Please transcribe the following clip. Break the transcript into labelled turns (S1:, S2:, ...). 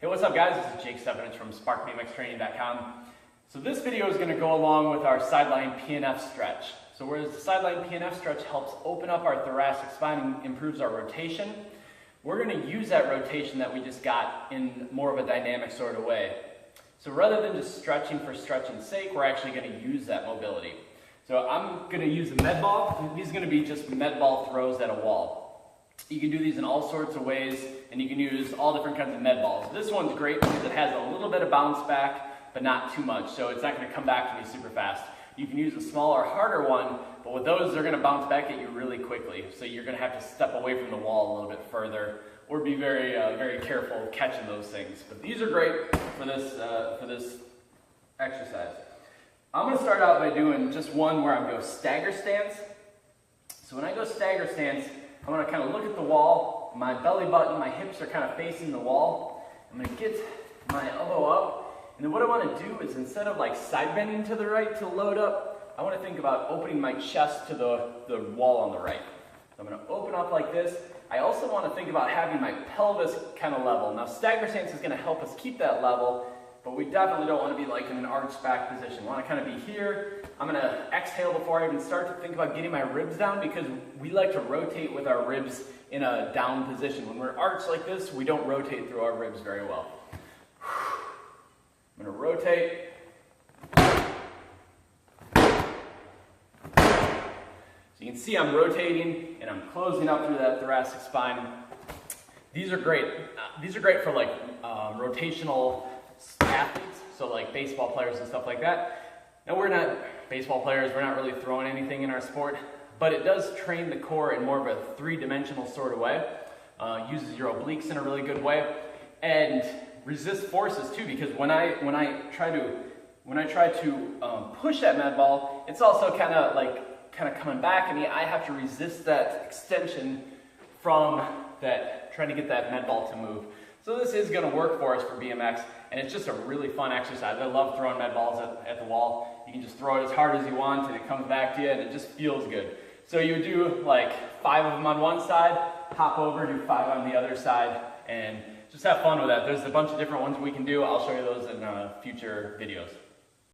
S1: Hey, what's up guys? This is Jake Stefanich from SparkBMXTraining.com. So this video is going to go along with our sideline PNF stretch. So whereas the sideline PNF stretch helps open up our thoracic spine and improves our rotation, we're going to use that rotation that we just got in more of a dynamic sort of way. So rather than just stretching for stretching's sake, we're actually going to use that mobility. So I'm going to use a med ball. These are going to be just med ball throws at a wall. You can do these in all sorts of ways, and you can use all different kinds of med balls. This one's great because it has a little bit of bounce back, but not too much, so it's not going to come back to me super fast. You can use a smaller, harder one, but with those, they're going to bounce back at you really quickly. So you're going to have to step away from the wall a little bit further, or be very, very careful catching those things. But these are great for this exercise. I'm going to start out by doing just one where I go stagger stance. So when I go stagger stance, I'm going to kind of look at the wall. My belly button, my hips are kind of facing the wall. I'm going to get my elbow up. And then what I want to do is, instead of like side bending to the right to load up, I want to think about opening my chest to the wall on the right. So I'm going to open up like this. I also want to think about having my pelvis kind of level. Now stagger stance is going to help us keep that level, but we definitely don't want to be like in an arched back position. We want to kind of be here. I'm going to exhale before I even start to think about getting my ribs down, because we like to rotate with our ribs in a down position. When we're arched like this, we don't rotate through our ribs very well. I'm going to rotate. So you can see I'm rotating and I'm closing up through that thoracic spine. These are great. These are great for like rotational athletes, so like baseball players and stuff like that. Now we're not baseball players, we're not really throwing anything in our sport, but it does train the core in more of a three-dimensional sort of way. Uses your obliques in a really good way, and resist forces too, because when I try to push that med ball, it's also kind of coming back at me. I have to resist that extension from that, trying to get that med ball to move. So this is going to work for us for BMX, and it's just a really fun exercise. I love throwing med balls at the wall. You can just throw it as hard as you want, and it comes back to you, and it just feels good. So you would do like 5 of them on one side, hop over, do 5 on the other side, and just have fun with that. There's a bunch of different ones we can do. I'll show you those in future videos.